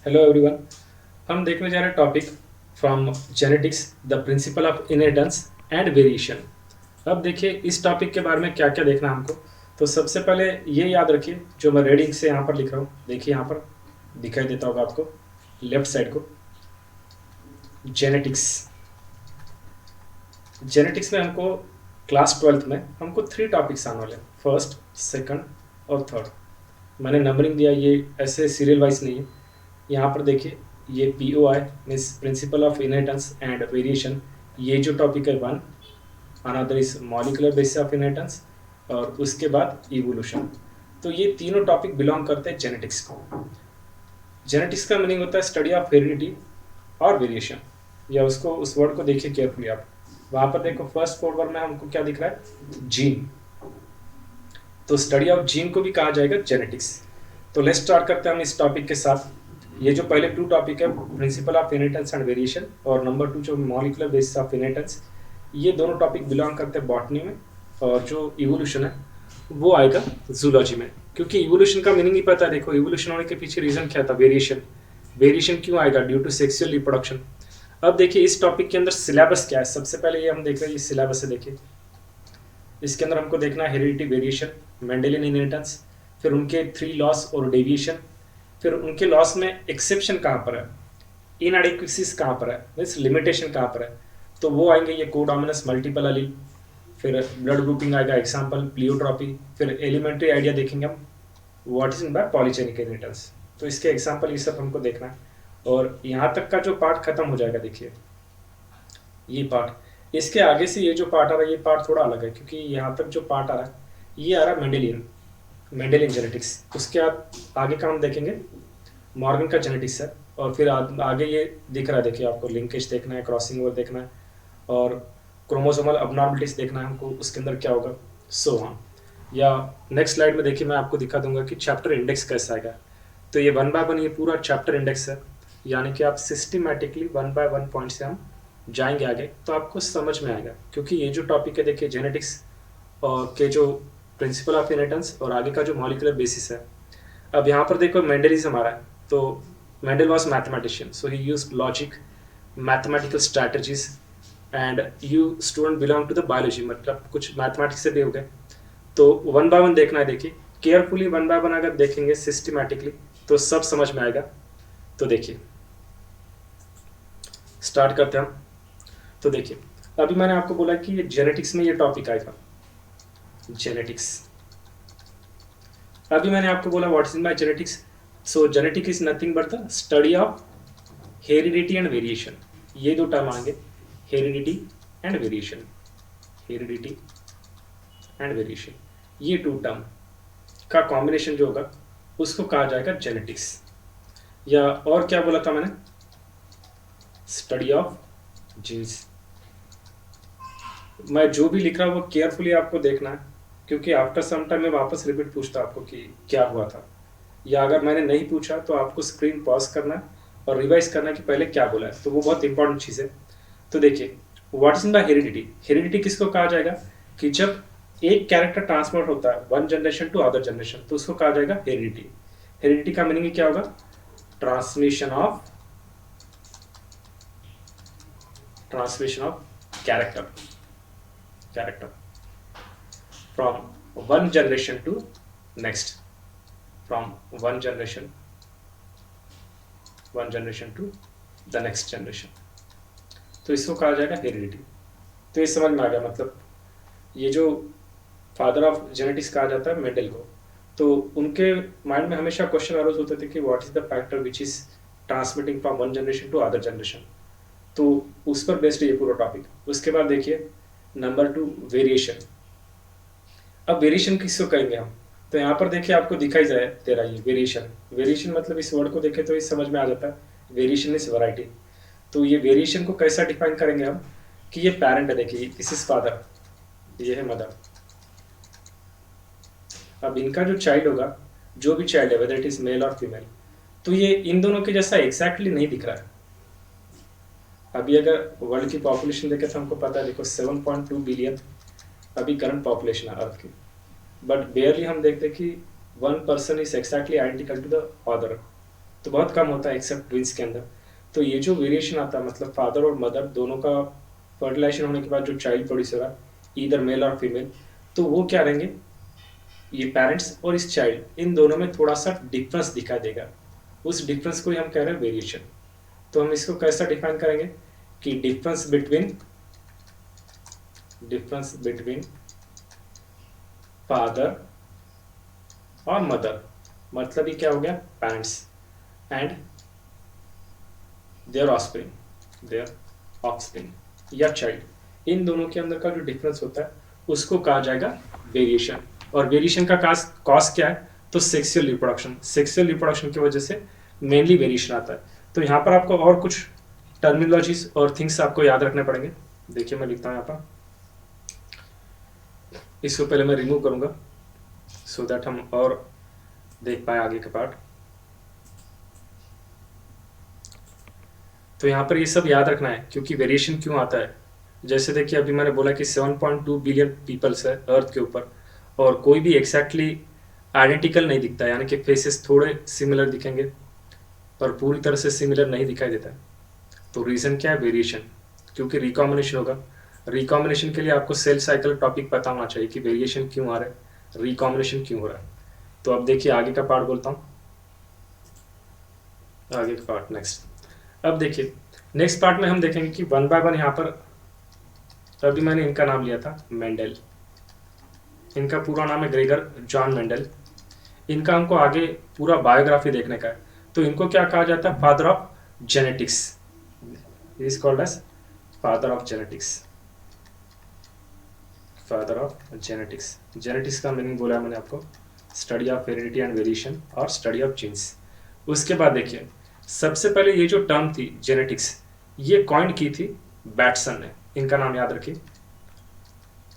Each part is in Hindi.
Hello everyone. हम देखने जा रहे हैं topic from genetics the principle of inheritance and variation. अब देखिए इस टॉपिक के बारे में क्या क्या देखना है हमको। तो सबसे पहले ये याद रखिए जो मैं रेडिंग से यहाँ पर लिख रहा हूँ, देखिए यहाँ पर दिखाई देता होगा आपको लेफ्ट साइड को। जेनेटिक्स जेनेटिक्स में हमको क्लास 12th में हमको 3 टॉपिक्स आने वाले हैं, फर्स्ट, सेकंड और थर्ड। मैंने नंबरिंग दिया, ये ऐसे सीरियल वाइज नहीं है। यहाँ पर देखिए ये POI means principle of inheritance and variation, ये जो टॉपिक है 1, another is molecular basis of inheritance, और उसके बाद इवोल्यूशन। तो ये तीनों टॉपिक बिलोंग करते हैं जेनेटिक्स को। जेनेटिक्स का मीनिंग होता है स्टडी ऑफ हेरिडिटी और वेरिएशन, या उसको उस वर्ड को देखिए केयरफुली आप। वहाँ पर देखो फर्स्ट कोड वर्ड में हमको क्या दिख रहा है, जीन। तो स्टडी ऑफ जीन को भी कहा जाएगा जेनेटिक्स। तो लेट्स स्टार्ट करते हैं हम इस टॉपिक के साथ। ये जो पहले 2 टॉपिक है, principle of inheritance and variation, और नंबर 2 जो मॉलिकुलर बेसिस ऑफ इनहेरिटेंस, ये दोनों टॉपिक बिलोंग करते हैं बॉटनी में। और जो इवोल्यूशन है वो आएगा जूलॉजी में, क्योंकि इवोल्यूशन का मीनिंग ही पता है। देखो इवोल्यूशन होने के पीछे रीजन क्या था, वेरिएशन। वेरिएशन क्यों आएगा, ड्यू टू सेक्सुअल रिप्रोडक्शन। अब देखिए इस टॉपिक के अंदर सिलेबस क्या है। सबसे पहले ये हम देख रहे हैं, ये सिलेबस है। देखिए इसके अंदर हमको देखना है हेरिडिटी, वेरिएशन, मेंडेलियन इनहेरिटेंस, फिर उनके 3 लॉस और डेविएशन, फिर उनके लॉस में एक्सेप्शन कहाँ पर है, इनएडिक्वेसीज कहाँ पर है, मीन्स लिमिटेशन कहाँ पर है। तो वो आएंगे ये कोडोमिनस मल्टीपल अलील, फिर ब्लड ग्रुपिंग आएगा, एग्जाम्पल प्लियोट्रॉपी, फिर एलिमेंट्री आइडिया देखेंगे हम what is in by polygenic inheritance. तो इसके एग्जाम्पल ये सब हमको देखना है। और यहाँ तक का जो पार्ट खत्म हो जाएगा, देखिए ये पार्ट। इसके आगे से ये जो पार्ट आ रहा है, ये पार्ट थोड़ा अलग है, क्योंकि यहाँ तक जो पार्ट आ रहा है ये आ रहा है मेंडेलियन जेनेटिक्स। उसके आगे का हम देखेंगे मॉर्गन का जेनेटिक्स है। और फिर आगे ये दिख रहा है, देखिए आपको लिंकेज देखना है, क्रॉसिंग ओवर देखना है, और क्रोमोसोमल अबनॉर्मलिटीज देखना है हमको, उसके अंदर क्या होगा, सो हाँ। या नेक्स्ट स्लाइड में देखिए मैं आपको दिखा दूंगा कि चैप्टर इंडेक्स कैसा आएगा। तो ये 1 बाय 1 ये पूरा चैप्टर इंडेक्स है, यानी कि आप सिस्टमेटिकली 1 बाय 1 पॉइंट से हम जाएंगे आगे, तो आपको समझ में आएगा। क्योंकि ये जो टॉपिक है देखिए जेनेटिक्स और के जो प्रिंसिपल ऑफ इनहेरिटेंस और आगे का जो मॉलिकुलर बेसिस है। अब यहाँ पर देखो मेंडलिज्म हमारा है। तो Mendel was mathematician, so he use logic, mathematical strategies, and you student belong to the biology, मतलब कुछ मैथमेटिक्स से भी हो गए। तो 1 बाय 1 देखना है, देखिए केयरफुली 1 बाय 1 अगर देखेंगे सिस्टमैटिकली तो सब समझ में आएगा। तो देखिए स्टार्ट करते हैं हम। तो देखिए अभी मैंने आपको बोला कि ये जेनेटिक्स में ये टॉपिक आएगा, जेनेटिक्स। अभी मैंने आपको बोला what is in by genetics. So genetic is nothing but the study of heredity and variation. ये 2 टर्म आएंगे, heredity and variation, heredity and variation. ये 2 टर्म का कॉम्बिनेशन जो होगा उसको कहा जाएगा जेनेटिक्स। या और क्या बोला था मैंने, स्टडी ऑफ जीन्स। मैं जो भी लिख रहा हूँ वो केयरफुली आपको देखना है, क्योंकि आफ्टर सम टाइम मैं वापस रिपीट पूछता आपको कि क्या हुआ था, या अगर मैंने नहीं पूछा तो आपको स्क्रीन पॉज करना है और रिवाइज करना है कि पहले क्या बोला है। तो वो बहुत इंपॉर्टेंट चीज़ है। तो देखिए what is in the heredity. Heredity किसको कहा जाएगा कि जब एक कैरेक्टर ट्रांसफर होता है 1 जनरेशन टू अदर जनरेशन, तो उसको कहा जाएगा हेरिडिटी। हेरिडिटी का मीनिंग क्या होगा, transmission of character, character from 1 generation to next, from one generation to the next generation। तो इसको कहा जाएगा हेरिडिटी। तो ये समझ में आ गया, मतलब ये जो फादर ऑफ जेनेटिक्स कहा जाता है मेंडल को, तो उनके माइंड में हमेशा क्वेश्चन अरोज होते थे कि what is the factor which is transmitting from 1 generation to other generation. तो उस पर बेस्ड ये पूरा टॉपिक। उसके बाद देखिए नंबर 2 वेरिएशन। अब वेरिएशन किसको कहेंगे हम, तो यहाँ पर देखिए आपको दिखाई जाए तेरा ये वेरिएशन। वेरिएशन मतलब इस वर्ड को देखें तो ये समझ में आ जाता है, वेरिएशन इज वैरायटी। तो ये वेरिएशन को कैसा डिफाइन करेंगे हम कि ये पेरेंट है, देखिए दिस इज फादर, ये है मदर। अब इनका जो चाइल्ड होगा, जो भी चाइल्ड है वेदर इट इज मेल और फीमेल, तो ये इन दोनों के जैसा एग्जैक्टली नहीं दिख रहा है। अभी अगर वर्ल्ड की पॉपुलेशन देखें तो हमको पता है, देखो 7.2 बिलियन अभी करंट पॉपुलेशन है अर्थ की, बट बेयरली हम देखते हैं कि 1 person is exactly identical to the other. तो बहुत कम होता है एक्सेप्ट ट्विंस के अंदर। तो ये जो वेरिएशन आता है मतलब फादर और मदर दोनों का फर्टिलाइजेशन होने के बाद जो चाइल्ड प्रोड्यूस हो रहा है ईदर मेल और फीमेल, तो वो क्या रहेंगे, ये पेरेंट्स और इस चाइल्ड इन दोनों में थोड़ा सा डिफरेंस दिखाई देगा। उस डिफरेंस को ही हम कह रहे हैं वेरिएशन। तो हम इसको कैसा डिफाइन करेंगे कि डिफरेंस बिटवीन फादर और मदर, मतलब ये क्या हो गया, पेरेंट्स एंड देयर ऑफस्प्रिंग या चाइल्ड, इन दोनों के अंदर का जो डिफरेंस होता है उसको कहा जाएगा वेरिएशन। और वेरिएशन का कॉज क्या है, तो सेक्सुअल रिप्रोडक्शन की वजह से मेनली वेरिएशन आता है। तो यहाँ पर आपको और कुछ टर्मिनोलॉजीज और थिंग्स आपको याद रखने पड़ेंगे। देखिए मैं लिखता हूँ यहाँ पर, इसको पहले मैं रिमूव करूंगा सो दैट हम और देख पाए आगे के पार्ट। तो यहाँ पर ये सब याद रखना है क्योंकि वेरिएशन क्यों आता है। जैसे देखिए अभी मैंने बोला कि 7.2 बिलियन पीपल्स है अर्थ के ऊपर और कोई भी एक्जैक्टली आइडेंटिकल नहीं दिखता है, यानी कि फेसेस थोड़े सिमिलर दिखेंगे पर पूरी तरह से सिमिलर नहीं दिखाई देता है। तो रीज़न क्या है, वेरिएशन, क्योंकि रिकॉम्बिनेशन होगा। रिकॉम्बिनेशन के लिए आपको सेल साइकिल टॉपिक पता होना चाहिए कि वेरिएशन क्यों आ रहा है, रिकॉम्बिनेशन क्यों हो रहा है। तो अब देखिए आगे का पार्ट बोलता हूँ, आगे का पार्ट नेक्स्ट। अब देखिए नेक्स्ट पार्ट में हम देखेंगे कि वन बाय वन यहाँ पर अभी मैंने इनका नाम लिया था मेंडल, इनका पूरा नाम है ग्रेगर जॉन मेंडल। इनका हमको आगे पूरा बायोग्राफी देखने का है। तो इनको क्या कहा जाता है, father of genetics, is called as father of genetics, father of genetics. Genetics का मीनिंग बोला मैंने आपको, study of heredity and variation और स्टडी ऑफ जीन्स। उसके बाद देखिए सबसे पहले ये जो टर्म थी जेनेटिक्स, ये कॉइन की थी बैटसन ने, इनका नाम याद रखिए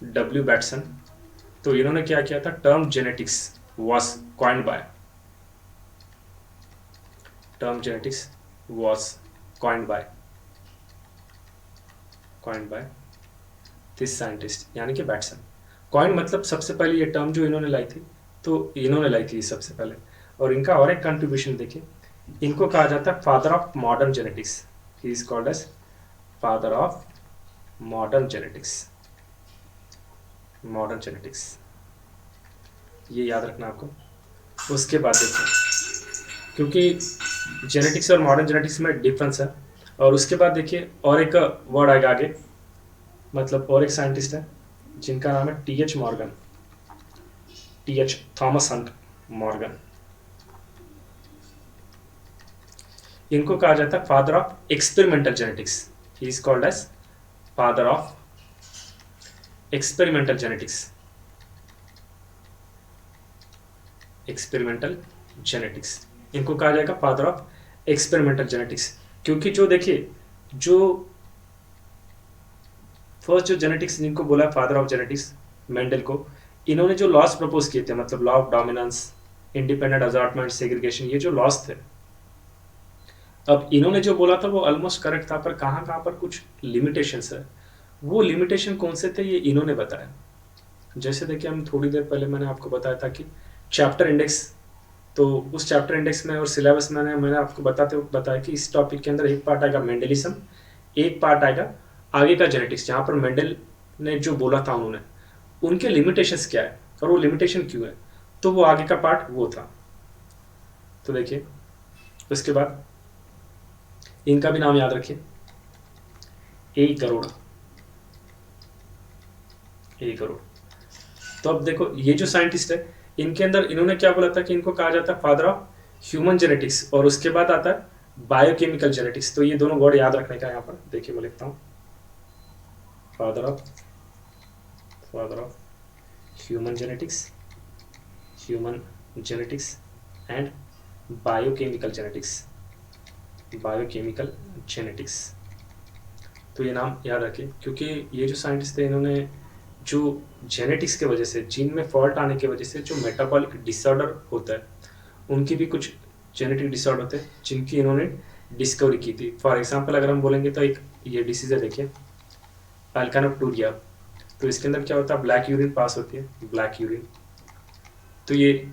डब्ल्यू बैटसन। तो इन्होंने क्या किया था, term genetics was coined bye, term genetics was coined by this scientist यानी कि बैटसन। कॉइन मतलब सबसे पहले ये टर्म जो इन्होंने लाई थी, तो इन्होंने लाई थी सबसे पहले। और इनका और एक कंट्रीब्यूशन देखिए, इनको कहा जाता है father of modern genetics, he is called as father of modern genetics, modern genetics, ये याद रखना आपको। उसके बाद देखिए क्योंकि जेनेटिक्स और मॉडर्न जेनेटिक्स में डिफरेंस है। और उसके बाद देखिए और एक वर्ड आएगा आगे, मतलब और एक साइंटिस्ट है जिनका नाम है T H Morgan, T H Thomas Hunt Morgan. इनको कहा जाता है father of experimental genetics, he is called as father of experimental genetics, experimental genetics. इनको कहा जाएगा फादर ऑफ एक्सपेरिमेंटल जेनेटिक्स, क्योंकि जो देखिए जो फर्स्ट जो जेनेटिक्स जिनको बोला फादर ऑफ जेनेटिक्स मेंडल को, इन्होंने जो लॉस प्रपोज किए थे, मतलब law of dominance, independent assortment, segregation, ये जो लॉस थे, अब इन्होंने जो बोला था वो ऑलमोस्ट करेक्ट था, पर कहाँ कहाँ पर कुछ लिमिटेशंस है। वो लिमिटेशन कौन से थे ये इन्होंने बताया। जैसे देखिए हम थोड़ी देर पहले मैंने आपको बताया था कि चैप्टर इंडेक्स, तो उस चैप्टर इंडेक्स में और सिलेबस में मैंने आपको बताया कि इस टॉपिक के अंदर एक पार्ट आएगा मेंडलिज्म, एक पार्ट आएगा आगे का जेनेटिक्स, जहाँ पर मेंडल ने जो बोला था उन्होंने उनके लिमिटेशंस क्या है और वो लिमिटेशन क्यों है, तो वो आगे का पार्ट वो था। तो देखिए उसके बाद इनका भी नाम याद रखिए, ए करोड़। तो अब देखो ये जो साइंटिस्ट है इनके अंदर इन्होंने क्या बोला था कि इनको कहा जाता है फादर ऑफ ह्यूमन जेनेटिक्स, और उसके बाद आता है बायोकेमिकल जेनेटिक्स। तो ये दोनों वर्ड याद रखने का, यहाँ पर देखिए मैं लिखता हूँ father of human genetics and biochemical genetics. तो ये नाम याद रखिए क्योंकि ये जो साइंटिस्ट थे इन्होंने जो जेनेटिक्स के वजह से, जीन में फॉल्ट आने की वजह से जो मेटाबॉलिक डिसऑर्डर होता है, उनकी भी कुछ जेनेटिक डिसऑर्डर होते हैं जिनकी इन्होंने डिस्कवरी की थी। फॉर एग्जांपल अगर हम बोलेंगे तो एक ये डिसीज है देखिए अल्कानोप्टूरिया। तो इसके अंदर क्या होता है, ब्लैक यूरिन पास होती है, ब्लैक यूरिन। तो ये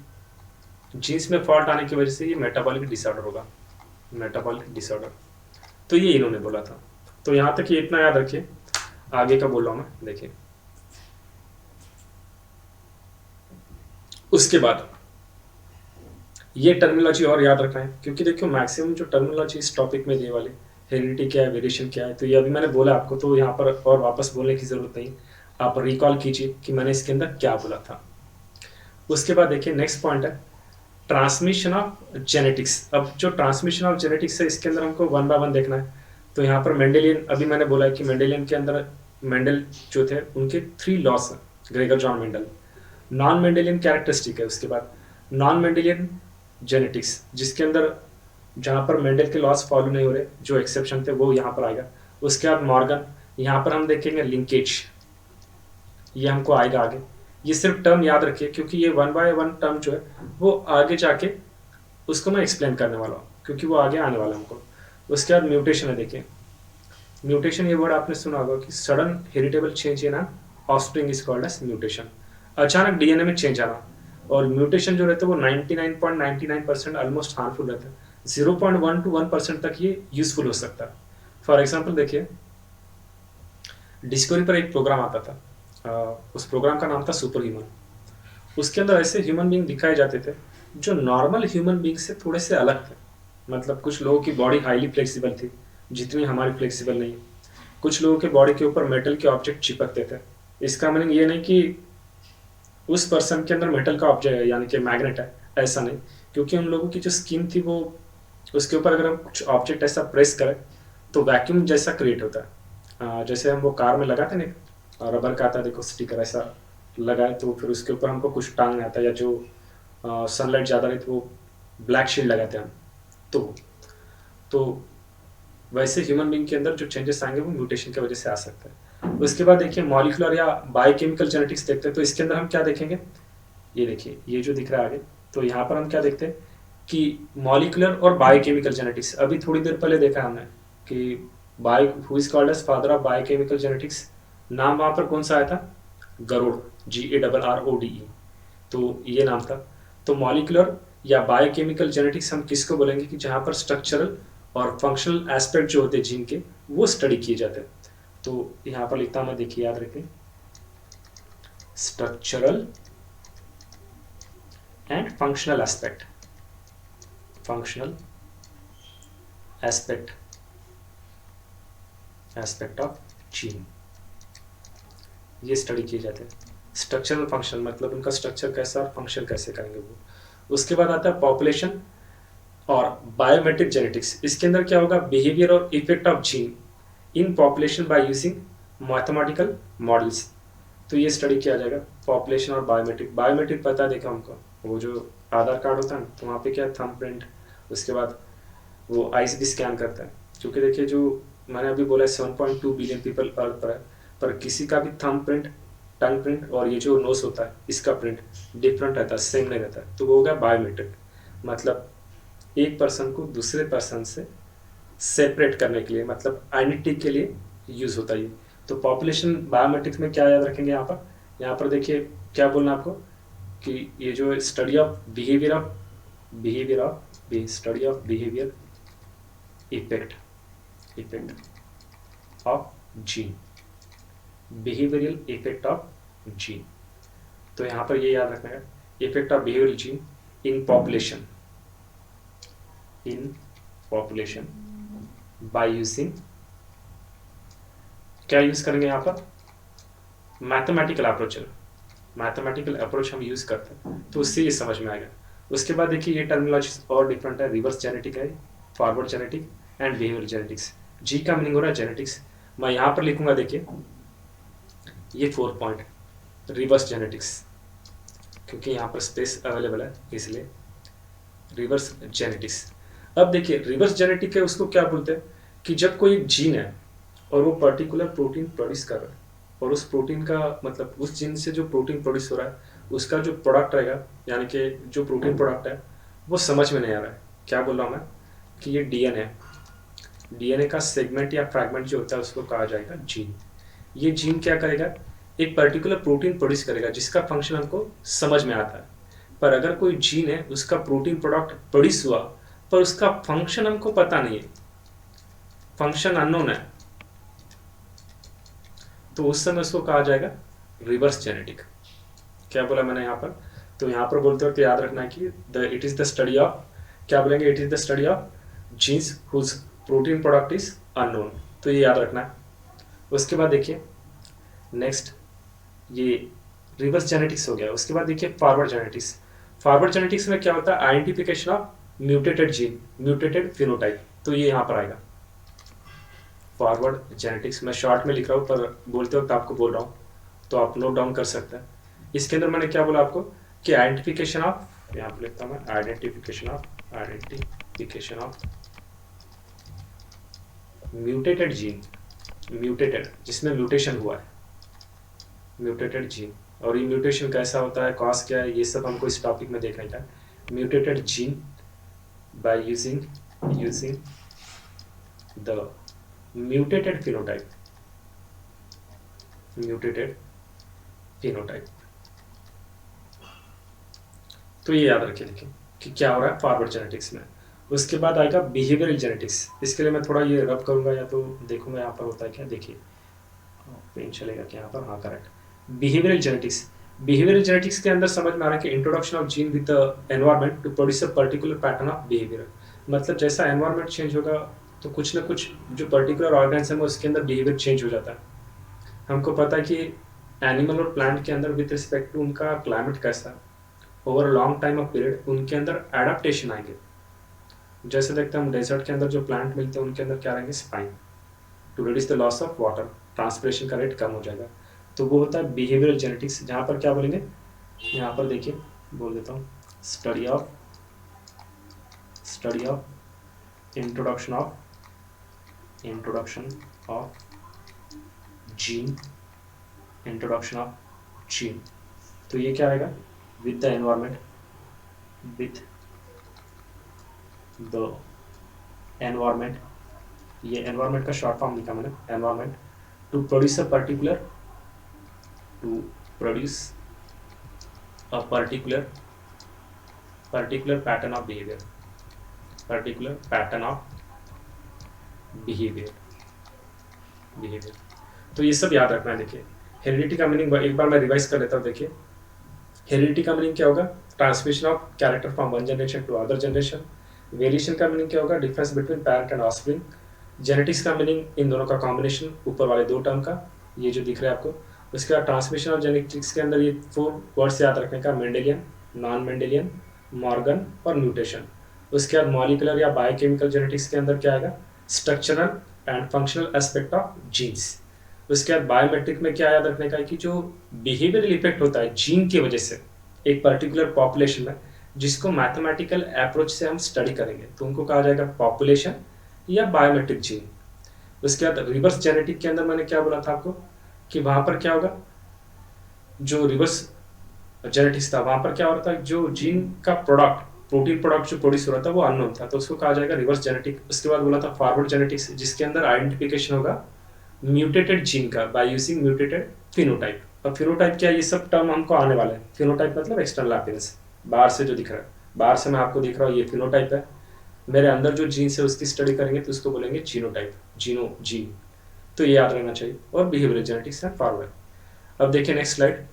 जीन्स में फॉल्ट आने की वजह से ये मेटाबॉलिक डिसऑर्डर होगा। Metabolic disorder. तो ये इन्होंने बोला था। तो यहाँ तक ये इतना याद रखिए, आगे का बोल रहा हूँ मैं, देखिए। उसके बाद ये टर्मिनोलॉजी और याद रखना है, क्योंकि देखियो मैक्सिमम जो टर्मिनोलॉजी इस टॉपिक में देने वाले, हेरिडिटी क्या है, वेरिएशन क्या है, तो ये अभी मैंने बोला आपको, तो यहाँ पर और वापस बोलने की ज़रूरत नहीं। आप रिकॉल कीजिए कि मैंने इसके अंदर क्या बोला था। उसके बाद देखिए नेक्स्ट पॉइंट है ट्रांसमिशन ऑफ जेनेटिक्स। अब जो ट्रांसमिशन ऑफ जेनेटिक्स है, इसके अंदर हमको वन बाय वन देखना है। तो यहाँ पर मेंडेलियन, अभी मैंने बोला है कि मेंडेलियन के अंदर मेंडल जो थे उनके 3 लॉस हैं, Gregor John Mendel. Non Mendelian characteristic है, उसके बाद नॉन मेंडेलियन जेनेटिक्स, जिसके अंदर जहाँ पर मेंडल के लॉस फॉलो नहीं हो रहे, जो एक्सेप्शन थे वो यहाँ पर आएगा। उसके बाद मॉर्गन, यहाँ पर हम देखेंगे लिंकेज, ये हमको आएगा आगे। ये सिर्फ टर्म याद रखिए, क्योंकि ये वन बाय वन टर्म जो है वो आगे जाके उसको मैं एक्सप्लेन करने वाला हूँ, क्योंकि वो आगे आने वाला है हमको। उसके बाद म्यूटेशन है, देखिए म्यूटेशन, ये वर्ड आपने सुना होगा कि sudden heritable change in offspring is called as mutation. अचानक डीएनए में चेंज आना। और म्यूटेशन जो रहता है वो 99.99% ऑलमोस्ट हार्मफुल रहता है, 0.1 to 1% तक ये यूजफुल हो सकता है। फॉर एग्जाम्पल देखिए, डिस्कवरी पर एक प्रोग्राम आता था, उस प्रोग्राम का नाम था सुपर ह्यूमन। उसके अंदर ऐसे ह्यूमन बींग दिखाए जाते थे जो नॉर्मल ह्यूमन बींग से थोड़े से अलग थे। मतलब कुछ लोगों की बॉडी हाईली फ्लेक्सिबल थी, जितनी हमारी फ्लेक्सिबल नहीं। कुछ लोगों के बॉडी के ऊपर मेटल के ऑब्जेक्ट चिपकते थे। इसका मीनिंग ये नहीं कि उस पर्सन के अंदर मेटल का ऑब्जेक्ट है, यानी कि मैग्नेट है, ऐसा नहीं। क्योंकि उन लोगों की जो स्किन थी वो, उसके ऊपर अगर हम कुछ ऑब्जेक्ट ऐसा प्रेस करें तो वैक्यूम जैसा क्रिएट होता है। जैसे हम वो कार में लगाते हैं ना, रबर का आता है, देखो स्टिकर ऐसा लगाए तो फिर उसके ऊपर हमको कुछ टांगना आता है, या जो सनलाइट ज़्यादा रही तो वो ब्लैक शील्ड लगाते हैं हम। तो वैसे ह्यूमन बींग के अंदर जो चेंजेस आएंगे वो म्यूटेशन की वजह से आ सकता है। उसके बाद देखिए मॉलिकुलर या बायोकेमिकल जेनेटिक्स देखते हैं। तो इसके अंदर हम क्या देखेंगे, ये देखिए ये जो दिख रहा है आगे, तो यहाँ पर हम क्या देखते हैं कि मॉलिकुलर और बायोकेमिकल जेनेटिक्स। अभी थोड़ी देर पहले देखा हमने कि bio who is called as father of biochemical genetics, नाम वहाँ पर कौन सा आया था, गरुड़, GARRODE, तो ये नाम था। तो मॉलिकुलर या बायोकेमिकल जेनेटिक्स हम किसको बोलेंगे कि जहाँ पर स्ट्रक्चरल और फंक्शनल एस्पेक्ट जो होते हैं जीन के, वो स्टडी किए जाते हैं। तो यहाँ पर लिखता हूँ मैं, देखिए याद रखें, structural and functional aspect, functional aspect of gene, ये स्टडी किए जाते हैं। स्ट्रक्चरल फंक्शन मतलब उनका स्ट्रक्चर कैसा और फंक्शन कैसे करेंगे वो। उसके बाद आता है पॉपुलेशन और बायोमेट्रिक जेनेटिक्स। इसके अंदर क्या होगा, बिहेवियर और effect of gene in population by using mathematical models. तो ये स्टडी किया जाएगा, पॉपुलेशन और बायोमेट्रिक। बायोमेट्रिक पता है देखा हमको, वो जो आधार कार्ड होता है ना, तो वहाँ पे क्या है, थंब प्रिंट, उसके बाद वो आईज भी स्कैन करता है। क्योंकि देखिए जो मैंने अभी बोला 7.2 बिलियन पीपल अर्थ पर है, पर किसी का भी थंब प्रिंट, टंग प्रिंट और ये जो नोज होता है इसका प्रिंट डिफरेंट रहता है, सेम नहीं रहता है। तो वो हो गया बायोमेट्रिक, मतलब एक पर्सन को दूसरे पर्सन से सेपरेट करने के लिए, मतलब आइडेंटिटी के लिए यूज होता है ये। तो पॉपुलेशन बायोमेट्रिक्स में क्या याद रखेंगे, यहाँ पर देखिए क्या बोलना आपको कि ये जो study of behaviour effect of gene, behavioural effect of gene. तो यहाँ पर ये याद रखना है, effect of behavioural gene in population by using, क्या यूज करेंगे यहाँ पर, मैथमेटिकल अप्रोच हम यूज करते हैं, तो उससे ये समझ में आएगा। उसके बाद देखिए ये टर्मिनोलॉजी और डिफरेंट है, रिवर्स जेनेटिक है, forward genetic and behaviour genetics. G का मीनिंग हो रहा है जेनेटिक्स। मैं यहाँ पर लिखूंगा, देखिए ये 4 पॉइंट, रिवर्स जेनेटिक्स, क्योंकि यहाँ पर स्पेस अवेलेबल है इसलिए रिवर्स जेनेटिक्स। अब देखिए रिवर्स जेनेटिक है, उसको क्या बोलते हैं कि जब कोई जीन है और वो पर्टिकुलर प्रोटीन प्रोड्यूस कर रहा है, और उस प्रोटीन का मतलब उस जीन से जो प्रोटीन प्रोड्यूस हो रहा है उसका जो प्रोडक्ट रहेगा, यानी कि जो प्रोटीन प्रोडक्ट है वो समझ में नहीं आ रहा है। क्या बोल रहा हूँ मैं कि ये डीएनए का सेगमेंट या फ्रैगमेंट जो होता है उसको कहा जाएगा जीन। ये जीन क्या करेगा, एक पर्टिकुलर प्रोटीन प्रोड्यूस करेगा जिसका फंक्शन हमको समझ में आता है। पर अगर कोई जीन है उसका प्रोटीन प्रोडक्ट प्रोड्यूस हुआ पर उसका फंक्शन हमको पता नहीं है, फंक्शन अननोन है, तो उस समय उसको कहा जाएगा रिवर्स जेनेटिक। क्या बोला मैंने यहाँ पर, तो यहाँ पर बोलते वक्त याद रखना है कि it is the study of, क्या बोलेंगे, it is the study of genes whose protein product is unknown, तो ये याद रखना है। उसके बाद देखिए नेक्स्ट, ये रिवर्स जेनेटिक्स हो गया। उसके बाद देखिए फॉरवर्ड जेनेटिक्स। फॉरवर्ड जेनेटिक्स में क्या होता है, identification of mutated gene, mutated phenotype, तो ये यहाँ पर आएगा फॉरवर्ड जेनेटिक्स। मैं शॉर्ट में लिख रहा हूँ पर बोलते वक्त आपको बोल रहा हूँ, तो आप नोट डाउन कर सकते हैं। इसके अंदर मैंने क्या बोला आपको कि आइडेंटिफिकेशन ऑफ, यहाँ पर लिखता हूँ मैं, identification of mutated gene, mutated जिसमें म्यूटेशन हुआ है, म्यूटेटेड जीन, और ये म्यूटेशन कैसा होता है, कॉज क्या है, ये सब हमको इस टॉपिक में देखना था। Mutated gene by using the mutated phenotype, mutated phenotype, तो ये याद रखिए देखिए कि क्या हो रहा है फॉरवर्ड जेनेटिक्स में। उसके बाद आएगा बिहेवियरल जेनेटिक्स। इसके लिए मैं थोड़ा ये रब करूंगा या तो देखूंगा यहाँ पर होता है क्या, देखिए पेन चलेगा क्या यहाँ पर, हाँ correct, behavioural genetics. Behavioural genetics के अंदर समझ में आ रहा है कि introduction of gene with environment to produce a particular pattern of behaviour, मतलब जैसा एनवायरमेंट चेंज होगा तो कुछ ना कुछ जो पर्टिकुलर ऑर्गेनिज्म है उसके अंदर बिहेवियर चेंज हो जाता है। हमको पता है कि एनिमल और प्लांट के अंदर विद रिस्पेक्ट टू उनका क्लाइमेट कैसा, over long time of period उनके अंदर एडाप्टेशन आएंगे। जैसे देखते हैं हम डेजर्ट के अंदर जो प्लांट मिलते हैं उनके अंदर क्या रहेंगे, spine, to reduce the loss of water, transpiration का रेट कम हो जाएगा, तो वो होता है बिहेवियरल जेनेटिक्स। जहाँ पर क्या बोलेंगे, यहाँ पर देखिए बोल देता हूँ, study of introduction of gene, introduction of gene, तो ये क्या आएगा, with the environment, with the environment, ये एनवायरमेंट का शॉर्ट फॉर्म लिखा मैंने, environment, to produce a particular pattern of behaviour, behaviour. तो ये सब याद रखना है। देखिए हेरिडिटी का मीनिंग एक बार मैं रिवाइज कर लेता हूँ। देखिए हेरिडिटी का मीनिंग क्या होगा, transmission of character from one generation to other generation. Variation का मीनिंग क्या होगा, difference between parent and offspring. Genetics का मीनिंग इन दोनों का कॉम्बिनेशन, ऊपर वाले दो टर्म का, ये जो दिख रहा है आपको। उसके बाद ट्रांसमिशन ऑफ जेनेटिक्स के अंदर ये 4 वर्ड्स याद रखने का, मेंडेलियन, नॉन मेंडेलियन, मॉर्गन और म्यूटेशन। उसके बाद मॉलिकुलर या बायोकेमिकल जेनेटिक्स के अंदर क्या आएगा, structural and functional aspect of genes. उसके बाद बायोमेट्रिक में क्या याद रखने का है कि जो बिहेवियरल इफेक्ट होता है जीन की वजह से एक पर्टिकुलर पॉपुलेशन में, जिसको मैथमेटिकल अप्रोच से हम स्टडी करेंगे, तो उनको कहा जाएगा पॉपुलेशन या बायोमेट्रिक जीन। उसके बाद रिवर्स जेनेटिक के अंदर मैंने क्या बोला था आपको कि वहां पर क्या होगा, जो रिवर्स जेनेटिक्स था वहां पर क्या हो रहा था, जो जीन का प्रोडक्ट, प्रोटीन प्रोडक्ट जो प्रोड्यूस हो रहा था वो अननोन था, तो उसको कहा जाएगा रिवर्स जेनेटिक। उसके बाद बोला था फॉरवर्ड जेनेटिक्स, जिसके अंदर आइडेंटिफिकेशन होगा म्यूटेटेड जीन का बाय यूजिंग म्यूटेटेड फिनोटाइप। अब फिनोटाइप क्या है, ये सब टर्म हमको आने वाले हैं। फिनोटाइप मतलब एक्सटर्नल अपीयरेंस, बाहर से जो दिख रहा है, बाहर से मैं आपको दिख रहा हूँ ये फिनोटाइप है, मेरे अंदर जो जीन्स है उसकी स्टडी करेंगे तो उसको बोलेंगे जीनोटाइप, जीन, तो ये याद रहना चाहिए। और बिहेवियरल जेनेटिक्स है फॉरवर्ड। अब देखिए नेक्स्ट स्लाइड।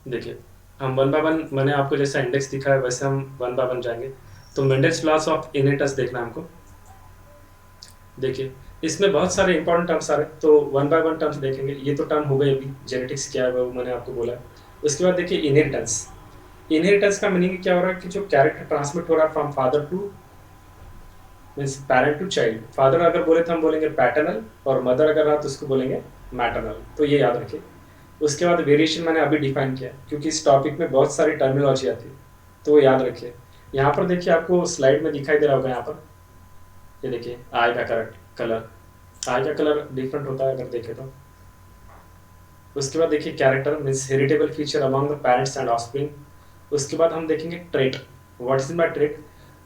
देखिए हम वन बाय वन, मैंने आपको जैसा इंडेक्स दिखा है वैसे हम वन बाय वन जाएंगे। तो मेंडल्स लॉस ऑफ इनहेरिटेंस देखना है हमको। देखिए इसमें बहुत सारे इंपॉर्टेंट टर्म्स आ रहे हैं, तो वन बाय वन टर्म्स देखेंगे। ये तो टर्म हो गए अभी, जेनेटिक्स क्या है वो मैंने आपको बोला। उसके बाद देखिए इनहेरिटेंस। इनहेरिटेंस का मीनिंग क्या हो रहा है कि जो कैरेक्टर ट्रांसमिट हो रहा है from father to, means parent to child. Father अगर बोले तो हम बोलेंगे पैटर्नल, और मदर अगर रहा तो उसको बोलेंगे मैटरनल, तो ये याद रखिए। उसके बाद वेरिएशन मैंने अभी डिफाइन किया क्योंकि इस टॉपिक में बहुत सारी टर्मिनोलॉजी आती है, तो याद रखिए। यहाँ पर देखिए आपको स्लाइड में दिखाई दे रहा होगा, यहाँ पर ये देखिए आई का करेक्ट कलर, आई का कलर डिफरेंट होता है अगर देखें तो। उसके बाद देखिए character means heritable feature among the parents and offspring. उसके बाद हम देखेंगे trait, what is by trait,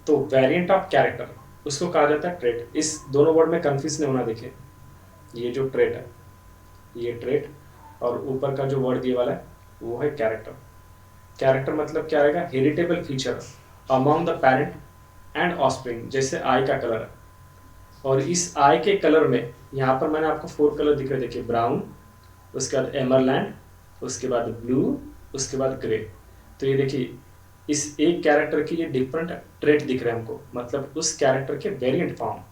तो वेरिएंट ऑफ कैरेक्टर उसको कहा जाता है ट्रेट। इस दोनों वर्ड में कंफ्यूज नहीं होना। देखिए ये जो ट्रेट है, ये ट्रेट, और ऊपर का जो वर्ड दिए वाला है वो है कैरेक्टर। कैरेक्टर मतलब क्या रहेगा, heritable feature among the parent and offspring, जैसे आई का कलर है। और इस आई के कलर में यहाँ पर मैंने आपको 4 कलर दिख रहे, देखिए ब्राउन, उसके बाद एमरलैंड, उसके बाद ब्लू, उसके बाद ग्रे। तो ये देखिए इस एक कैरेक्टर की ये डिफरेंट ट्रेट दिख रहे हैं हमको, मतलब उस कैरेक्टर के वेरिएंट फॉर्म।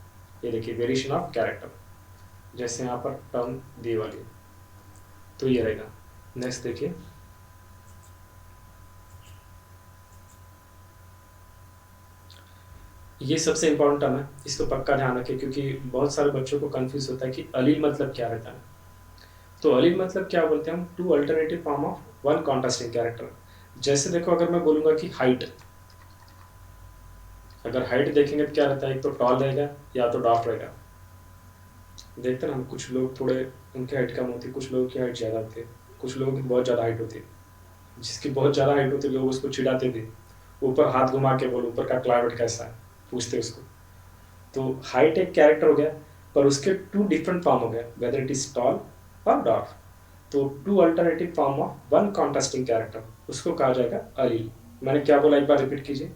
ये देखिए वेरिएशन ऑफ कैरेक्टर, जैसे यहाँ पर टर्म दी वाली, तो ये रहेगा। नेक्स्ट देखिए, ये सबसे इंपॉर्टेंट टर्म है, इसको पक्का ध्यान रखें, क्योंकि बहुत सारे बच्चों को कंफ्यूज होता है कि अलील मतलब क्या रहता है। तो अलील मतलब क्या बोलते हैं हम, two alternative form of one contrasting character. जैसे देखो, अगर मैं बोलूंगा कि हाइट, अगर हाइट देखेंगे तो क्या रहता है, एक तो टॉल रहेगा या तो डॉफ रहेगा। देखते हैं ना हम, कुछ लोग थोड़े उनकी हाइट कम होती है, कुछ लोगों की हाइट ज़्यादा होती है, कुछ लोगों की बहुत ज़्यादा हाइट होती है। जिसकी बहुत ज़्यादा हाइट होती है लोग उसको चिढ़ाते थे, ऊपर हाथ घुमा के बोलो ऊपर का क्लाइमेट कैसा है, पूछते उसको। तो हाइट एक कैरेक्टर हो गया, पर उसके टू डिफरेंट फॉर्म हो गए, वेदर इट इज टॉल और डॉर्फ। तो two alternative form of one contrasting character, उसको कहा जाएगा अलील। मैंने क्या बोला, एक बार रिपीट कीजिए।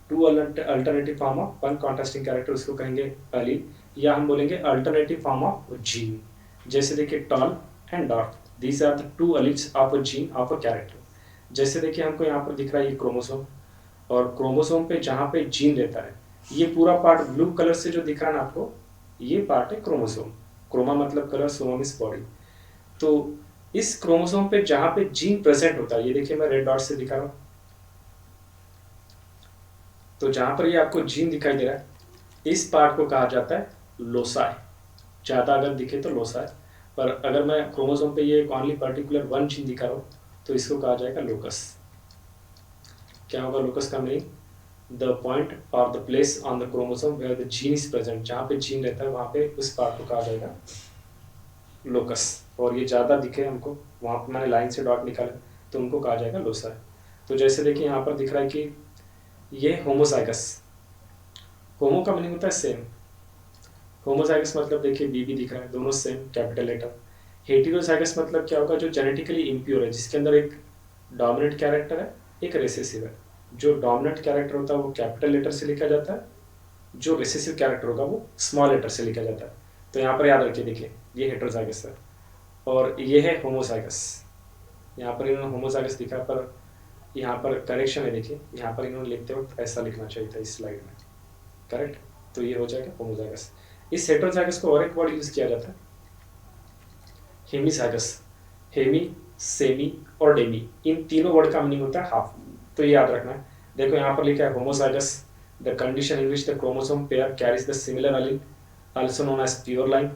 Two alternative form of one contrasting character, उसको कहेंगे अलील, या हम बोलेंगे अल्टरनेटिव फॉर्म ऑफ जीन। जैसे देखिए tall and dwarf, these are the two alleles of a gene of a character. जैसे देखिए हमको यहाँ पर दिख रहा है ये क्रोमोसोम, और क्रोमोसोम पे जहाँ पे जीन रहता है, ये पूरा पार्ट ब्लू कलर से जो दिख रहा है ना आपको, ये पार्ट है क्रोमोसोम। क्रोमा मतलब कलर, सोमा मीन्स बॉडी। तो इस क्रोमोसोम पे जहाँ पे जीन प्रेजेंट होता है, ये देखिए मैं रेड डॉट से दिखा रहा हूँ, तो जहाँ पर ये आपको जीन दिखाई दे रहा है, इस पार्ट को कहा जाता है लोसाई। ज़्यादा अगर दिखे तो लोसाई, पर अगर मैं क्रोमोसोम पे ये ओनली पर्टिकुलर वन जीन दिखा रहा हूँ, तो इसको कहा जाएगा लोकस। क्या होगा लोकस का मीनिंग, द पॉइंट और the place on the chromosome where the gene is present, जहाँ पे जीन रहता है वहाँ पे उस पार्ट को कहा जाएगा लोकस। और ये ज़्यादा दिखे हमको, वहाँ पे मैंने लाइन से डॉट निकाला, तो उनको कहा जाएगा लोसा। तो जैसे देखिए यहाँ पर दिख रहा है कि ये होमोजाइगस, होमो का मीनिंग होता है सेम, होमोजाइगस मतलब देखिए बीबी दिख रहा है, दोनों सेम कैपिटल लेटर। हेटेरोजाइगस मतलब क्या होगा, जो जेनेटिकली इम्प्योर है, जिसके अंदर एक डोमिनेंट कैरेक्टर है, एक रेसेसिव है। जो डोमिनेंट कैरेक्टर होता है वो कैपिटल लेटर से लिखा जाता है, जो रिसेसिव कैरेक्टर होगा वो स्मॉल लेटर से लिखा जाता है। तो यहाँ पर याद रखिए, देखिए ये हेटेरोजाइगस है और ये है होमोजाइगस। यहाँ पर इन्होंने होमोजाइगस दिखा, पर यहाँ पर करेक्शन है, देखिए यहाँ पर इन्होंने लिखते वक्त ऐसा लिखना चाहिए था इस स्लाइड में, करेक्ट। तो ये हो जाएगा होमोजाइगस। इस हेटेरोजाइगस को और एक वर्ड यूज किया जाता है, हेमीजाइगस। हेमी, सेमी और डेमी, इन तीनों वर्ड का मीनिंग होता है हाफ। तो ये याद रखना है। देखो यहाँ पर लिखा है homozygous, the condition in which the chromosome pair carries the similar allele, also known as pure line.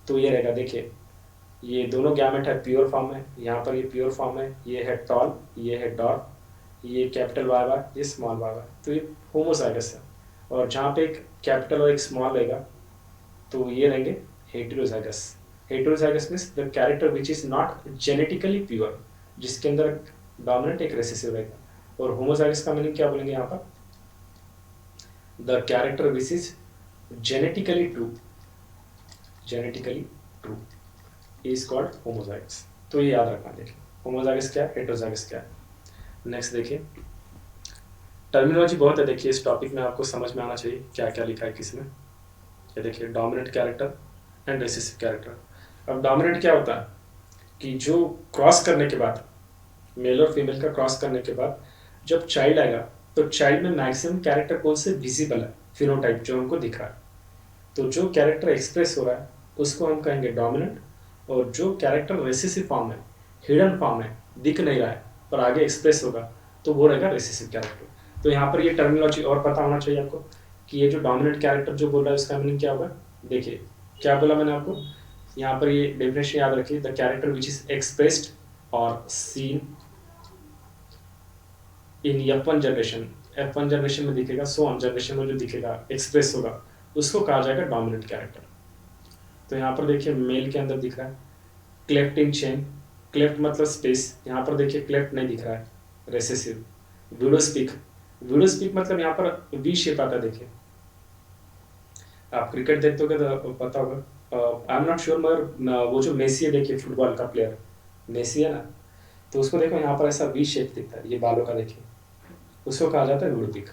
तो ये रहेगा, देखिए ये दोनों गैमेट है प्योर फॉर्म में, यहाँ पर ये प्योर फॉर्म है, ये है टॉल, ये है डॉट, ये कैपिटल वाई वाई, ये स्मॉल वाई वाई, तो ये होमोजाइगस है। और जहाँ पे एक कैपिटल और एक स्मॉल रहेगा, तो ये रहेंगे heterozygous. Heterozygous means the character which is not genetically pure, जिसके अंदर डोमिनेंट एक रेसेसिव रहेगा। और होमोजाइगस का मीनिंग क्या बोलेंगे यहाँ पर, the character which is genetically true, genetically true is called homozygous. तो ये याद रखना, देखिए होमोजाइगस क्या है, हेटेरोजाइगस क्या है। नेक्स्ट देखिए, टर्मिनोलॉजी बहुत है, देखिए इस टॉपिक में आपको समझ में आना चाहिए क्या क्या लिखा है किसमें। ये देखिए dominant character and recessive character. अब डोमिनेंट क्या होता है कि जो क्रॉस करने के बाद, मेल और फीमेल का क्रॉस करने के बाद जब चाइल्ड आएगा, तो चाइल्ड में मैक्सिमम कैरेक्टर कौन से विजिबल है, फिनोटाइप जो हमको दिख रहा है। तो जो कैरेक्टर एक्सप्रेस हो रहा है उसको हम कहेंगे डोमिनेंट, और जो कैरेक्टर रेसेसिव फॉर्म है, हिडन फॉर्म है, दिख नहीं रहा है पर आगे एक्सप्रेस होगा, तो वो रहेगा रेसेसिव कैरेक्टर। तो यहाँ पर ये टर्मिनोलॉजी और पता होना चाहिए आपको कि ये जो डोमिनेंट कैरेक्टर जो बोल रहा है उसका मीनिंग क्या होगा। देखिए क्या बोला मैंने आपको, यहाँ पर ये डेफिनेशन याद रखिए, the character which is expressed और seen in F1 generation, F1 generation में दिखेगा, सो ऑन जनरेशन में जो दिखेगा एक्सप्रेस होगा, उसको कहा जाएगा डोमिनेंट कैरेक्टर। तो यहाँ पर देखिए मेल के अंदर दिख रहा है क्लेफ्ट इन चेन, क्लेफ्ट मतलब स्पेस, यहाँ पर देखिए क्लेफ्ट नहीं दिख रहा है, recessive. Window speak, window speak मतलब यहाँ पर वी शेप आता है, देखिए आप क्रिकेट देखते हो तो पता होगा, आई एम नॉट श्योर, मगर वो जो मेसी है देखिए फुटबॉल का प्लेयर, मेसी है ना, तो उसको देखो यहाँ पर ऐसा वी शेप दिखता है, ये बालों का देखिए, उसको कहा जाता है वुड पिक।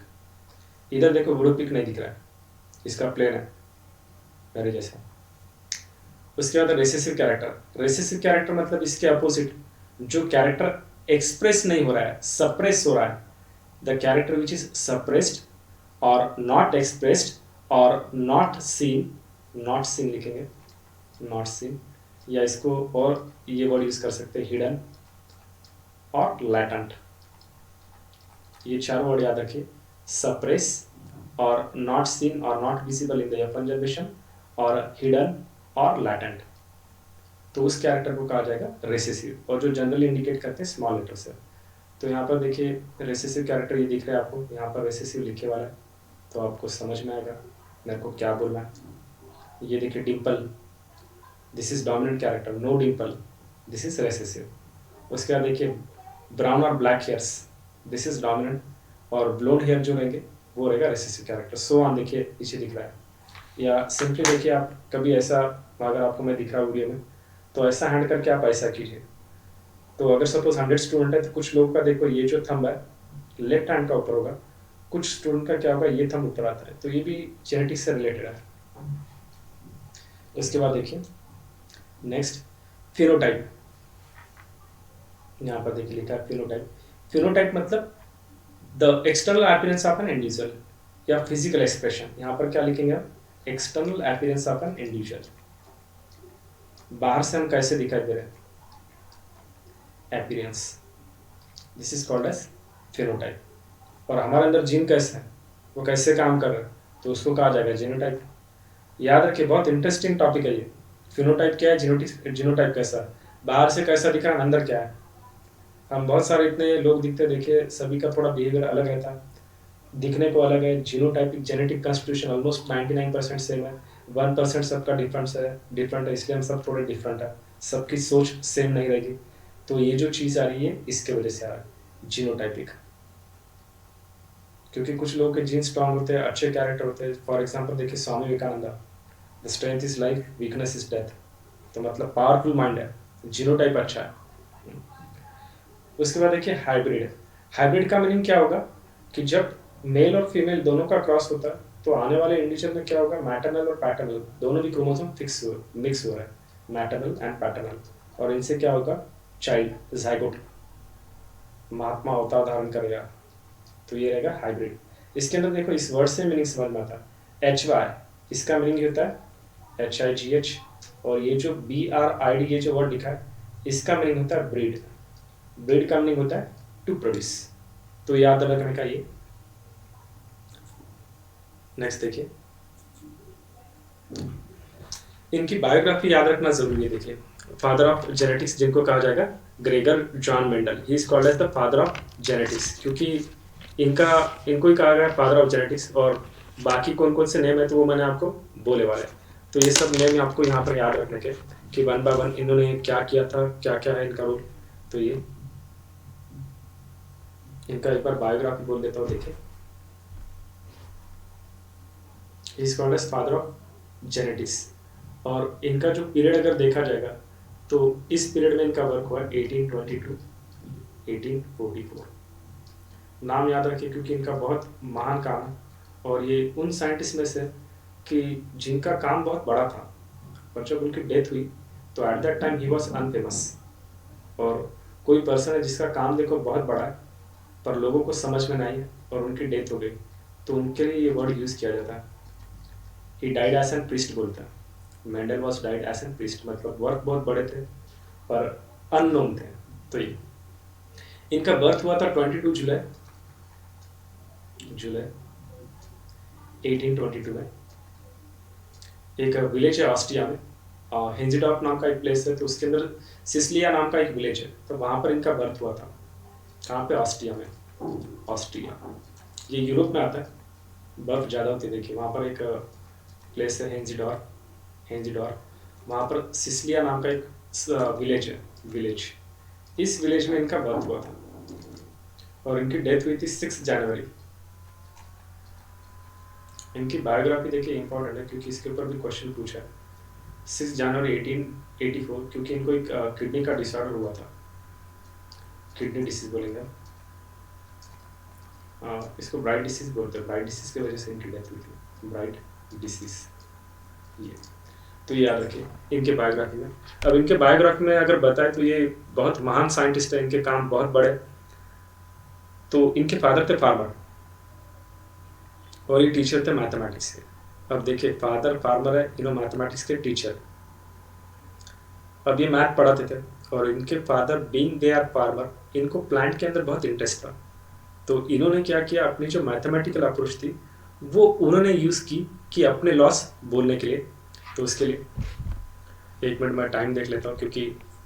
इधर देखो वुड पिक नहीं दिख रहा है, इसका प्लेन है मेरे जैसा। उसके बाद रेसेसिव कैरेक्टर। रेसेसिव कैरेक्टर मतलब इसके अपोजिट, जो कैरेक्टर एक्सप्रेस नहीं हो रहा है, सप्रेस हो रहा है। The character which is suppressed और नॉट एक्सप्रेस्ड और नॉट सीन, नॉट सीन लिखेंगे, नॉट सीन, या इसको और ये वर्ड यूज कर सकते हैं हिडन और लैटेंट। ये चारों वर्ड याद रखिए, सप्रेस और नॉट सीन और not visible in the open generation और हिडन और लैटेंट। तो उस कैरेक्टर को कहा जाएगा रेसेसिव, और जो जनरली इंडिकेट करते हैं स्मॉल लेटर से। तो यहाँ पर देखिए रेसेसिव कैरेक्टर ये दिख रहा है आपको, यहाँ पर रेसेसिव लिखे वाला है, तो आपको समझ में आएगा मेरे को क्या बोलना है। ये देखिए dimple, this is dominant character, no dimple, this is recessive. उसके बाद देखिए ब्राउन और black hairs, this is dominant, और ब्लोंड हेयर जो रहेंगे वो रहेगा रेसेसिव कैरेक्टर। सो ऑन देखिए पीछे दिख रहा है। या सिंपली देखिए आप कभी ऐसा, अगर आपको मैं दिख रहा हूँ वीडियो में, तो ऐसा हैंड करके आप ऐसा कीजिए। तो अगर सपोज 100 स्टूडेंट है तो कुछ लोगों का देखो ये जो थंब है लेफ्ट हैंड का ऊपर होगा, कुछ स्टूडेंट का क्या होगा ये थंब ऊपर आता है, तो ये भी जेनेटिक्स से रिलेटेड है। उसके बाद देखिए नेक्स्ट फिनोटाइप, यहाँ पर देखिए लिखा है फिनोटाइप। फिनोटाइप मतलब the external appearance of an individual या फिजिकल एक्सप्रेशन। यहाँ पर क्या लिखेंगे आप, external appearance of an individual, बाहर से हम कैसे दिखाई दे रहे हैं, appearance, this is called as phenotype. और हमारे अंदर जीन कैसे है, वो कैसे काम कर रहे हैं, तो उसको कहा जाएगा जीनोटाइप। याद रखिए बहुत इंटरेस्टिंग टॉपिक है ये। फिनोटाइप क्या है, जीनोटाइप कैसा है, बाहर से कैसा दिखा अंदर क्या है। हम बहुत सारे इतने लोग दिखते देखिए, सभी का थोड़ा बिहेवियर अलग रहता है, दिखने को अलग है। Genotypic genetic constitution almost 99% same है, 1% सबका डिफरेंट है, इसलिए हम सब थोड़े डिफरेंट है, सबकी सोच सेम नहीं रहेगी। तो ये जो चीज़ आ रही है इसके वजह से आ रहा है जीनोटाइपिक, क्योंकि कुछ लोगों के जीन स्ट्रांग होते हैं, अच्छे कैरेक्टर होते हैं। फॉर एग्जाम्पल देखिए Swami Vivekananda, the strength is life, weakness is death, तो मतलब पावरफुल माइंड है, जीनोटाइप अच्छा है। उसके बाद देखिए हाइब्रिड। हाइब्रिड का मीनिंग क्या होगा कि जब मेल और फीमेल दोनों का क्रॉस होता है तो आने वाले इंडिविजुअल में क्या होगा, मैटरनल और पैटर्नल दोनों भी क्रोमोसोम मिक्स हो रहा है, मैटरनल एंड पैटर्नल, और इनसे क्या होगा, चाइल्ड ज़ाइगोट, महात्मा अवतार धारण करेगा, तो ये रहेगा हाइब्रिड। इसके अंदर देखो इस वर्ड से मीनिंग समझ में आता है, HY इसका मीनिंग होता है HIGH, और ये जो BRID ये जो वर्ड लिखा है इसका मीनिंग होता है ब्रीड, ब्रीड का मीनिंग होता है टू प्रोड्यूस, तो याद रखने का ये। नेक्स्ट देखिए इनकी बायोग्राफी याद रखना जरूरी है। देखिए फादर ऑफ जेनेटिक्स जिनको कहा जाएगा Gregor John Mendel, he is called as the father of genetics, क्योंकि इनको ही कहा गया फादर ऑफ जेनेटिक्स। और बाकी कौन कौन से नेम है तो वो मैंने आपको बोले वाले, तो ये सब नेम आपको यहाँ पर याद रखने के कि 1 by 1 इन्होंने क्या किया था, क्या क्या है इनका रोल। तो ये इनका एक बार बायोग्राफी बोल देता हूँ। देखिए he is called as father of genetics, और इनका जो पीरियड अगर देखा जाएगा तो इस पीरियड में इनका वर्क हुआ 1822 टू 1844। नाम याद रखिए क्योंकि इनका बहुत महान काम है, और ये उन साइंटिस्ट में से कि जिनका काम बहुत बड़ा था, पर जब उनकी डेथ हुई तो at that time he was unfamous. और कोई पर्सन है जिसका काम देखो बहुत बड़ा है पर लोगों को समझ में नहीं है और उनकी डेथ हो गई, तो उनके लिए ये वर्ड यूज़ किया जाता है, he died as an priest बोलता है। Mendel was died as an priest, मतलब वर्क बहुत बड़े थे पर अननोन थे। तो ये इनका बर्थ हुआ था 22 जुलाई 1822 में, एक विलेज है ऑस्ट्रिया में, हेंजिडॉर्फ नाम का एक प्लेस है, तो उसके अंदर सिसलिया नाम का एक विलेज है, तो वहाँ पर इनका बर्थ हुआ था। कहाँ पे, ऑस्ट्रिया में। ऑस्ट्रिया ये यूरोप में आता है, बर्फ ज़्यादा होती है। देखिए वहाँ पर एक प्लेस है हेंजिडॉर्फ, वहाँ पर सिसलिया नाम का एक विलेज है, इस विलेज में इनका बर्थ हुआ था और इनकी डेथ हुई थी 6 जनवरी। इनकी बायोग्राफी देखिए इंपॉर्टेंट है क्योंकि इसके ऊपर भी क्वेश्चन पूछा है। 6 जनवरी 1884, क्योंकि इनको एक किडनी का डिसऑर्डर हुआ था, किडनी डिसीज बोलेंगे। इसको ब्राइट डिसीज बोलते हैं, ब्राइट डिसीज की वजह से इनकी डेथ हुई थी, ब्राइट डिसीज। ये तो ये याद रखिए इनके बायोग्राफी में। अब इनके बायोग्राफी में अगर बताए तो ये बहुत महान साइंटिस्ट है, इनके काम बहुत बड़े। तो इनके फादर थे फार्मर और ये टीचर थे मैथमेटिक्स के। अब देखिए फादर फार्मर है, इन्हों मैथमेटिक्स के टीचर। अब ये मैथ पढ़ाते थे और इनके father being they are farmer, इनको प्लांट के अंदर बहुत इंटरेस्ट था। तो इन्होंने क्या किया, अपनी जो मैथमेटिकल अप्रोच थी वो उन्होंने यूज़ की कि अपने लॉस बोलने के लिए। तो उसके लिए 1 मिनट मैं टाइम देख लेता हूँ क्योंकि